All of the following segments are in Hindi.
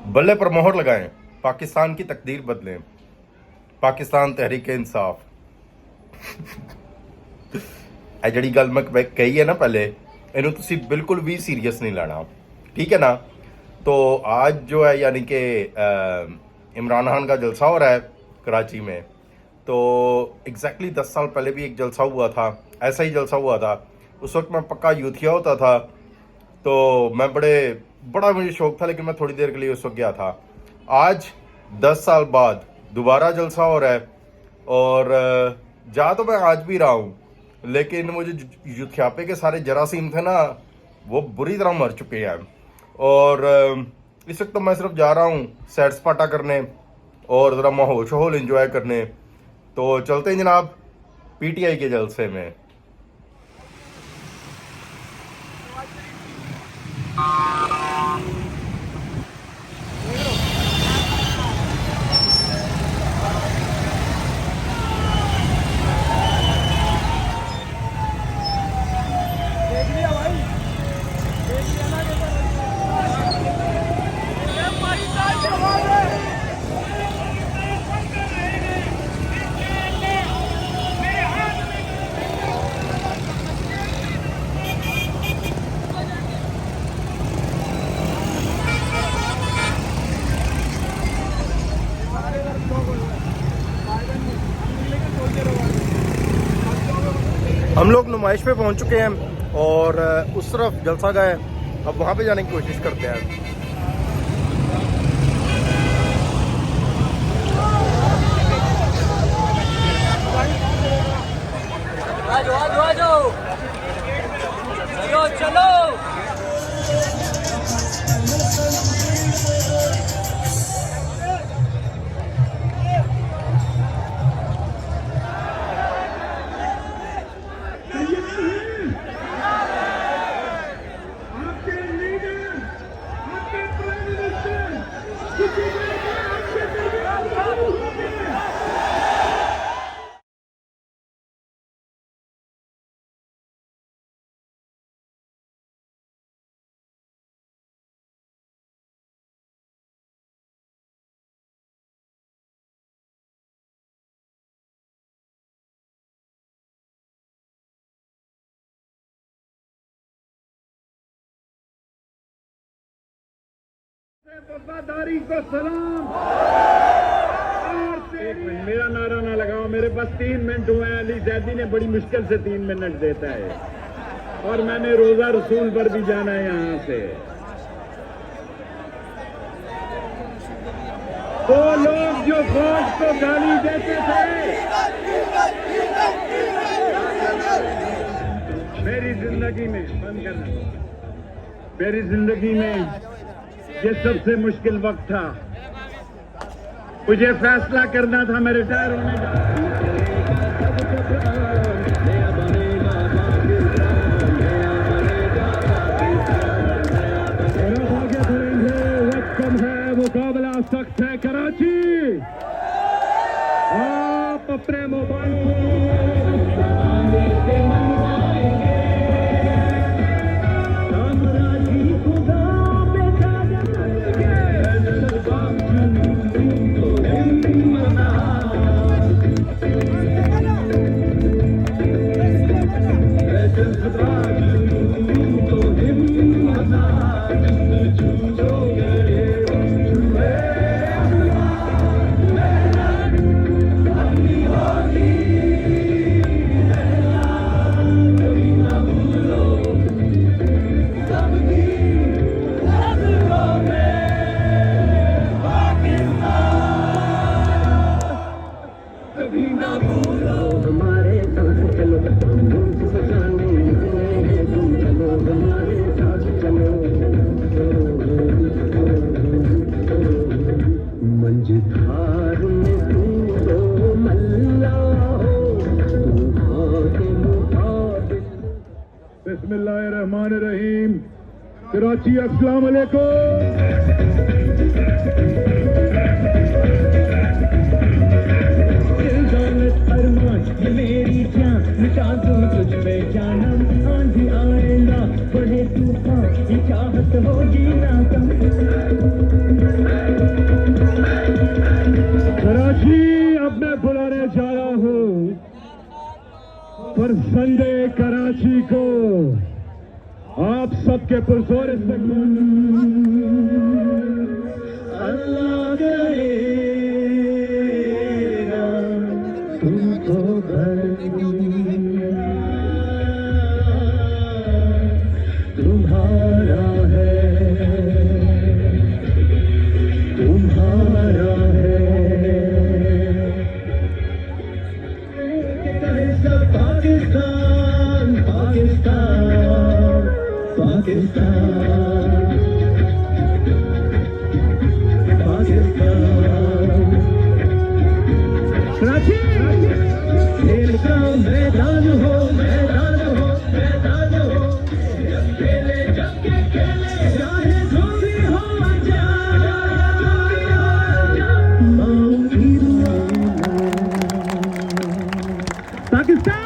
बल्ले पर मोहर लगाएं, पाकिस्तान की तकदीर बदलें। पाकिस्तान तहरीक इंसाफ। ਇਹ ਜਿਹੜੀ ਗੱਲ ਮੈਂ ਕਹੀ ਹੈ ਨਾ पहले, इन्हों तुसी बिल्कुल भी सीरियस नहीं लेना, ठीक है ना। तो आज जो है यानी कि इमरान खान का जलसा हो रहा है कराची में। तो एग्जैक्टली 10 साल पहले भी एक जलसा हुआ था, ऐसा ही जलसा हुआ था। उस वक्त मैं पक्का यूथिया होता था, तो मैं बड़ा मुझे शौक था, लेकिन मैं थोड़ी देर के लिए उस वक्त गया था। आज 10 साल बाद दोबारा जलसा हो रहा है, और जा तो मैं आज भी रहा हूँ, लेकिन वो जो यूथियापे के सारे जरासीम थे ना, वो बुरी तरह मर चुके हैं। और इस वक्त तो मैं सिर्फ जा रहा हूँ सैर सपाटा करने और ज़रा माहौल शहौल इंजॉय करने। तो चलते हैं जनाब पीटीआई के जलसे में। हम लोग नुमाइश पे पहुंच चुके हैं और उस तरफ जलसा गए, अब वहां पे जाने की कोशिश करते हैं। आ जाओ चलो। वफादारी को सलाम। एक मिनट, मेरा नारा ना लगाओ, मेरे पास 3 मिनट हुए हैं। अली जैदी ने बड़ी मुश्किल से 3 मिनट देता है, और मैंने रोजा रसूल पर भी जाना है। यहाँ से वो लोग जो फौज को गाली देते थे, मेरी जिंदगी में बंद करना, मेरी जिंदगी में ये सबसे मुश्किल वक्त था। मुझे फैसला करना था मैं रिटायर होने का। वक्त कम है, मुकाबला सख्त है। कराची, आप अपने मोबाइल बिस्मिल्लाहिर्रहमानिर्रहीम। कराची, अस्सलाम वालेकुम। मेरी जान मिटा दूं तुझ पे जानम, आंधी आएगा बढ़े तूफान, चाहत होगी ना कम। और संडे कराची को आप सबके पुरजोर इस्तकबाल। अल्लाह करेगा तुमको तुम्हारा है, तुम्हारा है। पाकिस्तान पाकिस्तान पाकिस्तान पाकिस्तान। कराची खेल का मैदान हो, मैदान हो, मैदान हो। जब खेले चाहे जो भी हो पाकिस्तान।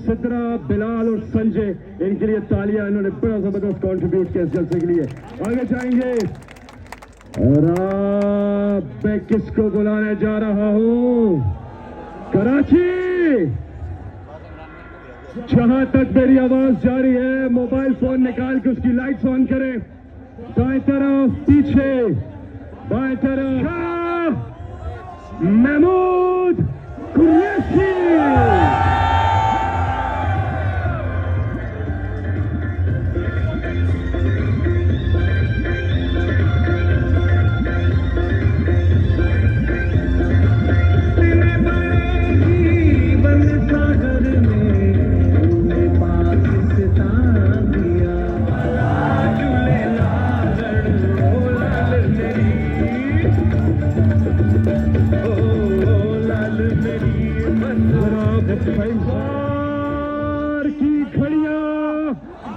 सिद्रा, बिलाल और संजय, इनके लिए तालियां। इन्होंने बड़ा जबरदस्त कंट्रीब्यूट किया इस जलसे के लिए। आगे जाएंगे और मैं किसको बुलाने जा रहा हूं? कराची, जहां तक मेरी आवाज जा रही है, मोबाइल फोन निकाल के उसकी लाइट्स ऑन करें। दाएं तरफ पीछे, बाएं तरफ महमूद कुरैशी। की घड़ियां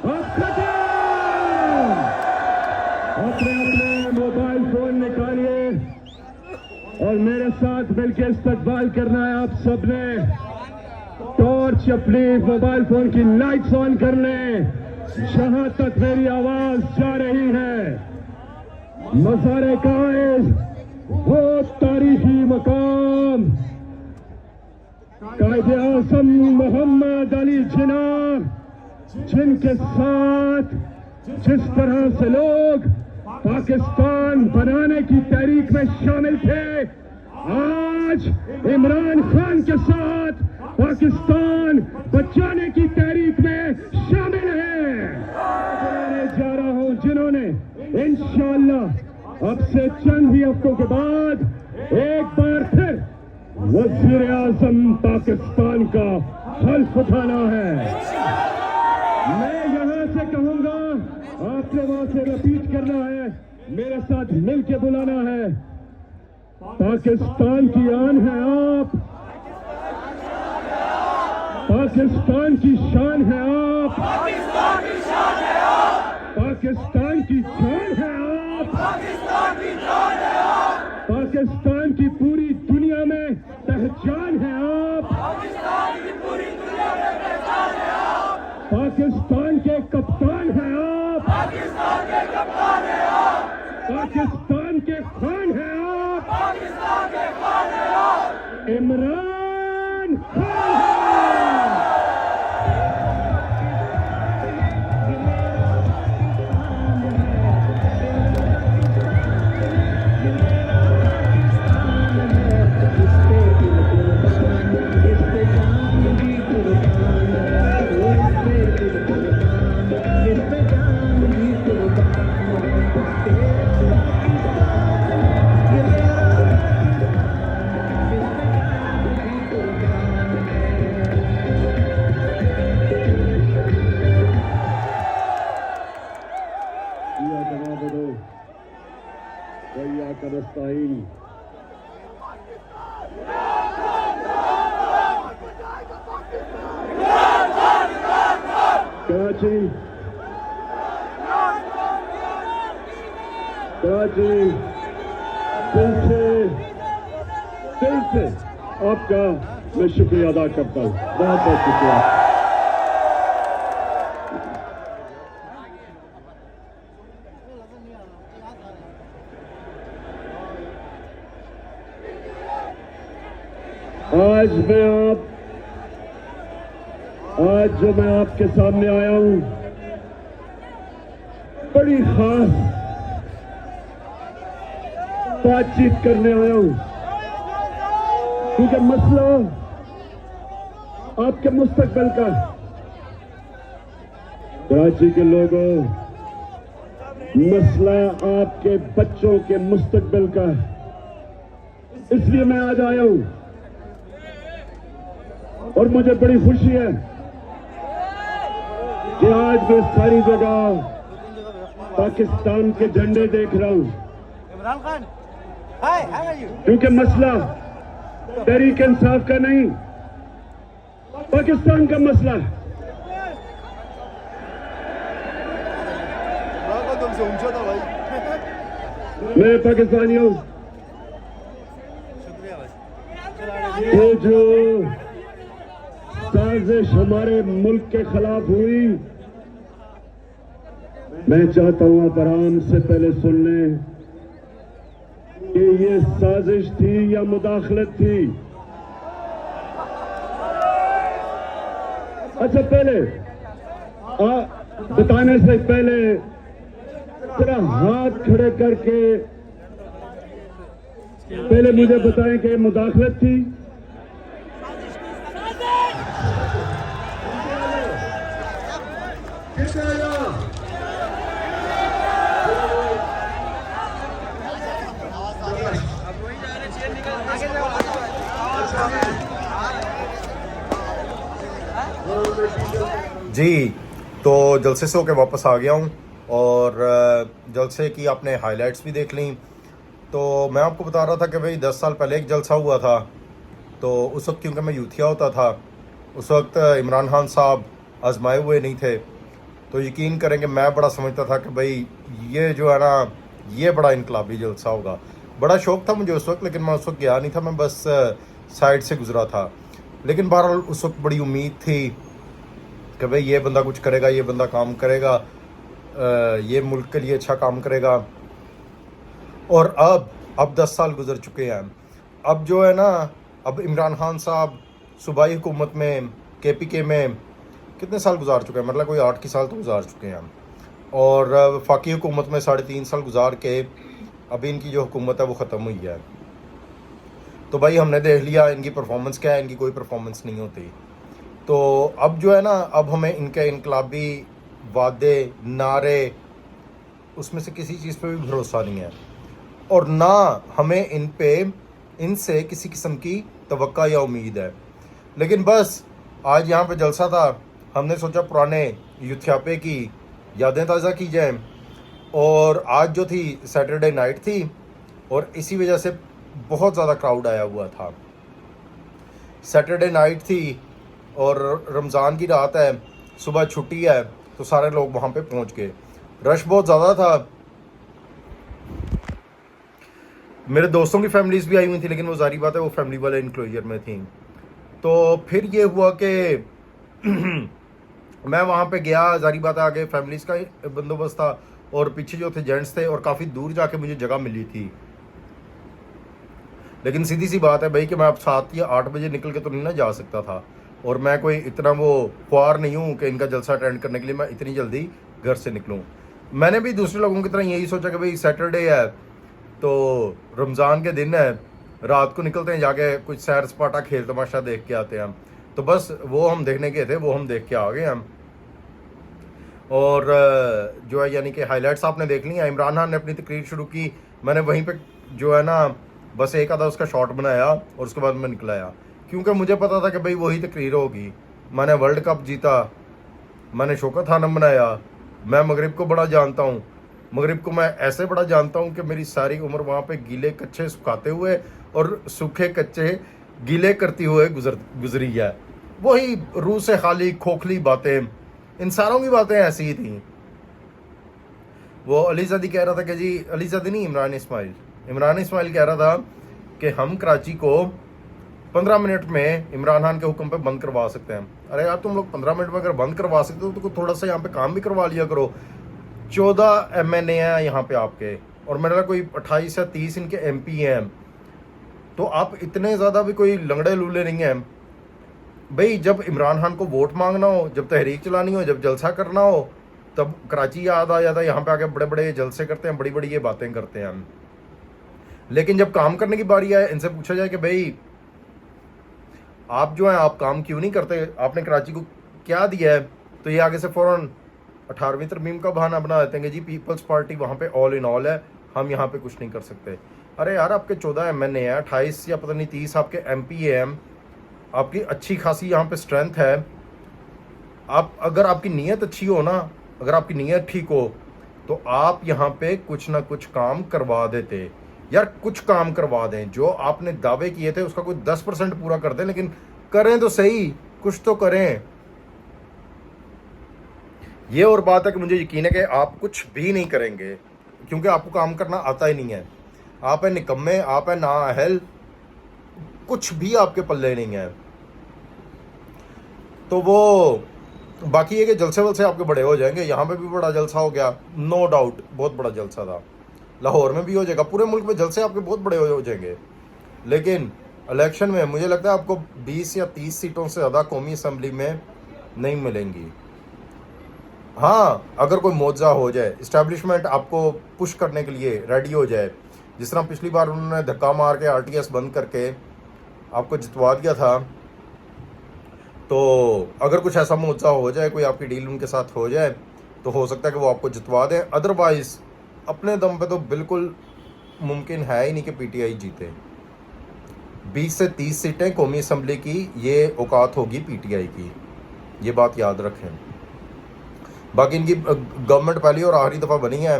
अब खत्म। अपने अपने मोबाइल फोन निकालिए और मेरे साथ मिलकर इस्तकबाल करना है आप सबने। टॉर्च अपनी मोबाइल फोन की लाइट्स ऑन कर लें जहां तक मेरी आवाज जा रही है। मज़ार-ए कायद, वो तारीखी मकाम, कायद-ए-आज़म मोहम्मद अली जिन्ना, जिनके साथ जिस तरह से लोग पाकिस्तान बनाने की तहरीक में शामिल थे, आज इमरान खान के साथ पाकिस्तान बचाने की तहरीक में शामिल है। बुलाने जा रहा हूं जिन्होंने इंशाअल्लाह अब से चंद ही हफ्तों के बाद एक बार फिर वज़ीर आज़म पाकिस्तान का हल्फ उठाना है। मैं यहां से कहूंगा, आपने वहां से रिपीट करना है, मेरे साथ मिलके बुलाना है। पाकिस्तान की आन है आप, पाकिस्तान की शान है आप, पाकिस्तान की जान है आप, पाकिस्तान की पूरी दुनिया में पहचान है आप, पाकिस्तान के कप्तान है आप, पाकिस्तान के खान है आप, इमरान खान है। कराची दिल से आपका मैं शुक्रिया अदा करता हूँ। बहुत बहुत शुक्रिया। आज मैं आज जो मैं आपके सामने आया हूं, बड़ी खास बातचीत करने आया हूं, क्योंकि मसला आपके मुस्तकबिल का है। कराची के लोगों, मसला आपके बच्चों के मुस्तकबिल का है। इसलिए मैं आज आया हूं और मुझे बड़ी खुशी है कि आज मैं सारी जगह पाकिस्तान के झंडे देख रहा हूं, इमरान खान, हाय, हाउ आर यू? क्योंकि मसला तहरीक इंसाफ का नहीं, पाकिस्तान का मसला है। मैं पाकिस्तानी हूं। ये जो साजिश हमारे मुल्क के खिलाफ हुई, मैं चाहता हूं आप आराम से पहले सुन लें कि ये साजिश थी या मुदाखलत थी। अच्छा, पहले बताने से पहले तेरा हाथ खड़े करके पहले मुझे बताएं कि मुदाखलत थी। जी, तो जलसे से होके वापस आ गया हूँ और जलसे की आपने हाइलाइट्स भी देख ली। तो मैं आपको बता रहा था कि भाई 10 साल पहले एक जलसा हुआ था, तो उस वक्त क्योंकि मैं यूथिया होता था, उस वक्त इमरान खान साहब आजमाए हुए नहीं थे, तो यकीन करेंगे मैं बड़ा समझता था कि भाई ये जो है ना, ये बड़ा इनकलाबी जलसा होगा। बड़ा शौक़ था मुझे उस वक्त, लेकिन मैं उस वक्त गया नहीं था, मैं बस साइड से गुजरा था। लेकिन बहरहाल उस वक्त बड़ी उम्मीद थी कि भाई ये बंदा कुछ करेगा, ये बंदा काम करेगा, ये मुल्क के लिए अच्छा काम करेगा। और अब 10 साल गुजर चुके हैं। अब जो है ना, अब इमरान खान साहब सूबाई हुकूमत में KPK में कितने साल गुजार चुके हैं, मतलब कोई 8 साल तो गुजार चुके हैं। और वफाकी हुकूमत में 3.5 साल गुजार के अभी इनकी जो हुकूमत है वो ख़त्म हुई है। तो भाई हमने देख लिया इनकी परफॉर्मेंस क्या है, इनकी कोई परफॉर्मेंस नहीं होती। तो अब जो है ना, अब हमें इनके इनकलाबी वादे, नारे, उसमें से किसी चीज़ पे भी भरोसा नहीं है, और ना हमें इनसे किसी किस्म की तवक्का या उम्मीद है। लेकिन बस आज यहाँ पे जलसा था, हमने सोचा पुराने यूथियापे की यादें ताज़ा की जाएं। और आज जो थी सैटरडे नाइट थी, और इसी वजह से बहुत ज़्यादा क्राउड आया हुआ था। सैटरडे नाइट थी और रमज़ान की रात है, सुबह छुट्टी है, तो सारे लोग वहाँ पे पहुँच गए। रश बहुत ज़्यादा था। मेरे दोस्तों की फैमिलीज़ भी आई हुई थी, लेकिन वो जारी बात है वो फैमिली वाले इनक्लोजर में थी। तो फिर ये हुआ कि मैं वहाँ पे गया, जारी बात है आगे फैमिलीज़ का बंदोबस्त था और पीछे जो थे जेंट्स थे, और काफ़ी दूर जाके मुझे जगह मिली थी। लेकिन सीधी सी बात है भाई कि मैं अब 7 या 8 बजे निकल के तो नहीं ना जा सकता था, और मैं कोई इतना वो ख्वार नहीं हूँ कि इनका जलसा अटेंड करने के लिए मैं इतनी जल्दी घर से निकलूँ। मैंने भी दूसरे लोगों की तरह यही सोचा कि भाई सैटरडे है तो रमज़ान के दिन है, रात को निकलते हैं, जाके कुछ सैर सपाटा खेल तमाशा देख के आते हैं। तो बस वो हम देखने गए थे, वो हम देख के आ गए हम। और जो है यानी कि हाइलाइट्स आपने देख ली हैं। इमरान खान ने अपनी तकरीर शुरू की, मैंने वहीं पे जो है ना बस एक आधा उसका शॉट बनाया और उसके बाद मैं निकल आया, क्योंकि मुझे पता था कि भाई वही तकरीर होगी। मैंने वर्ल्ड कप जीता, मैंने शौकत खानम बनाया, मैं मगरिब को बड़ा जानता हूँ, मगरिब को मैं ऐसे बड़ा जानता हूँ कि मेरी सारी उम्र वहाँ पे गीले कच्चे सुखाते हुए और सूखे कच्चे गीले करती हुए गुजरी है। वही रूह से खाली खोखली बातें, इन सारों की बातें ऐसी ही थी। वो अली ज़ादी कह रहा था कि जी, अली ज़ादी नहीं, इमरान इस्माइल कह रहा था कि हम कराची को 15 मिनट में इमरान खान के हुक्म पे बंद करवा सकते हैं। अरे यार, तुम लोग 15 मिनट में अगर बंद करवा सकते हो तो थोड़ा सा यहाँ पे काम भी करवा लिया करो। 14 MNA हैं यहाँ पे आपके, और मेरा कोई 28 या 30 इनके MP हैं। तो आप इतने ज़्यादा भी कोई लंगड़े लूले नहीं हैं भाई जब इमरान खान को वोट मांगना हो, जब तहरीक चलानी हो, जब जलसा करना हो, तब कराची याद आ जाता है, यहाँ पे आके बड़े बड़े जलसे करते हैं, बड़ी बड़ी ये बातें करते हैं हम। लेकिन जब काम करने की बारी आए, इनसे पूछा जाए कि भाई आप जो हैं आप काम क्यों नहीं करते, आपने कराची को क्या दिया है, तो ये आगे से फौरन 18वीं तरमीम का बहाना बना देते हैं कि जी पीपल्स पार्टी वहाँ पे ऑल इन ऑल है, हम यहाँ पे कुछ नहीं कर सकते। अरे यार आपके 14 MNA हैं, 28 या पता नहीं 30 आपके MP हैं, आपकी अच्छी खासी यहाँ पे स्ट्रेंथ है। आप अगर आपकी नीयत अच्छी हो ना, अगर आपकी नीयत ठीक हो, तो आप यहाँ पे कुछ ना कुछ काम करवा देते यार, कुछ काम करवा दें। जो आपने दावे किए थे उसका कोई 10% पूरा कर दें, लेकिन करें तो सही, कुछ तो करें। ये और बात है कि मुझे यकीन है कि आप कुछ भी नहीं करेंगे, क्योंकि आपको काम करना आता ही नहीं है। आप है निकम्मे, आप है नाअहल, कुछ भी आपके पल्ले नहीं है। तो वो बाकी है कि जलसे वलसे आपके बड़े हो जाएंगे। यहाँ पे भी बड़ा जलसा हो गया, नो डाउट बहुत बड़ा जलसा था, लाहौर में भी हो जाएगा, पूरे मुल्क में जलसे आपके बहुत बड़े हो जाएंगे। लेकिन इलेक्शन में मुझे लगता है आपको 20 या 30 सीटों से ज़्यादा कौमी असम्बली में नहीं मिलेंगी। हाँ, अगर कोई मुआवजा हो जाए, इस्टेब्लिशमेंट आपको पुश करने के लिए रेडी हो जाए, जिस तरह पिछली बार उन्होंने धक्का मार के RTS बंद करके आपको जितवा दिया था, तो अगर कुछ ऐसा मुआवजा हो जाए, कोई आपकी डील उनके साथ हो जाए, तो हो सकता है कि वो आपको जितवा दें। अदरवाइज़ अपने दम पे तो बिल्कुल मुमकिन है ही नहीं कि PTI जीते। 20 से 30 सीटें कौमी असम्बली की ये औकात होगी PTI की, ये बात याद रखें। बाकी इनकी गवर्नमेंट पहली और आखिरी दफ़ा बनी है,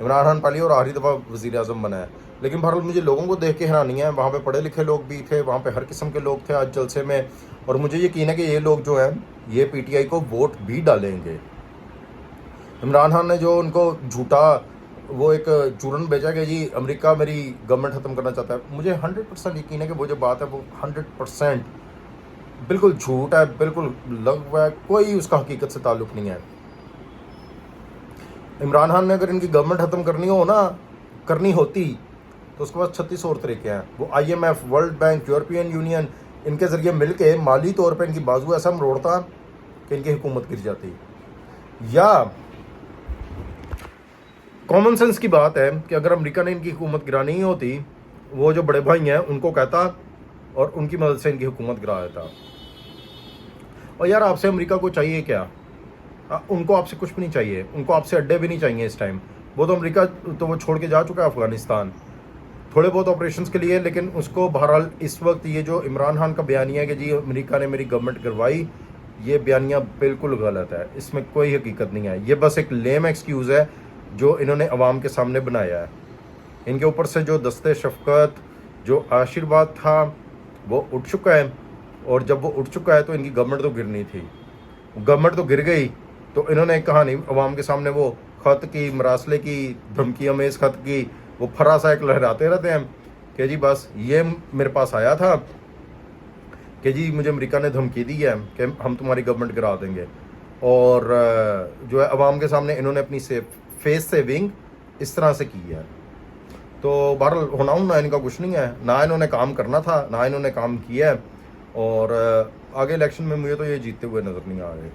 इमरान खान पहली और आखिरी दफ़ा वज़ीर आज़म बना है। लेकिन बहरहाल मुझे लोगों को देख के हैरानी है, वहाँ पे पढ़े लिखे लोग भी थे, वहाँ पे हर किस्म के लोग थे आज जलसे में, और मुझे यकीन है कि ये लोग जो हैं ये PTI को वोट भी डालेंगे। इमरान खान ने जो उनको झूठा वो एक चूरन भेजा कि जी अमेरिका मेरी गवर्नमेंट ख़त्म करना चाहता है, मुझे 100% यकीन है कि वो जो बात है वो 100% बिल्कुल झूठ है, बिल्कुल लग है, कोई उसका हकीकत से ताल्लुक़ नहीं है। इमरान खान ने अगर इनकी गवर्नमेंट ख़त्म करनी होती तो उसके पास 36 और तरीके हैं। वो IMF, world bank, European union, इनके ज़रिए मिल के माली तौर पर इनकी बाजू ऐसा मरोड़ता कि इनकी हुकूमत गिर जाती। या कॉमन सेंस की बात है कि अगर अमेरिका ने इनकी हुकूमत गिरानी ही होती, वो जो बड़े भाई हैं उनको कहता और उनकी मदद से इनकी हुकूमत गिरा देता। और यार आपसे अमेरिका को चाहिए क्या? उनको आपसे कुछ भी नहीं चाहिए, उनको आपसे अड्डे भी नहीं चाहिए इस टाइम। वो तो अमेरिका तो वो छोड़ के जा चुका है अफ़गानिस्तान थोड़े बहुत ऑपरेशंस के लिए। लेकिन उसको बहरहाल इस वक्त ये जो इमरान खान का बयानिया है कि जी अमेरिका ने मेरी गवर्नमेंट गिरवाई, ये बयानिया बिल्कुल गलत है, इसमें कोई हकीकत नहीं है। ये बस एक लेम एक्सक्यूज़ है जो इन्होंने अवाम के सामने बनाया है। इनके ऊपर से जो दस्ते शफ़क़त, जो आशीर्वाद था वो उठ चुका है, और जब वो उठ चुका है तो इनकी गवर्नमेंट तो गिरनी थी। गवर्नमेंट तो गिर गई तो इन्होंने एक कहानी अवाम के सामने वो ख़त की, मरासले की, धमकी अमेज़ ख़त की, वो फरा सा एक लहराते रहते हैं कि जी बस ये मेरे पास आया था कि जी मुझे अमेरिका ने धमकी दी है कि हम तुम्हारी गवर्नमेंट गिरा देंगे, और जो है अवाम के सामने इन्होंने अपनी फेस सेविंग इस तरह से की है। तो बहरहाल होना ना इनका कुछ नहीं है, ना इन्होंने काम करना था, ना इन्होंने काम किया है, और आगे इलेक्शन में मुझे तो ये जीतते हुए नज़र नहीं आ रहे।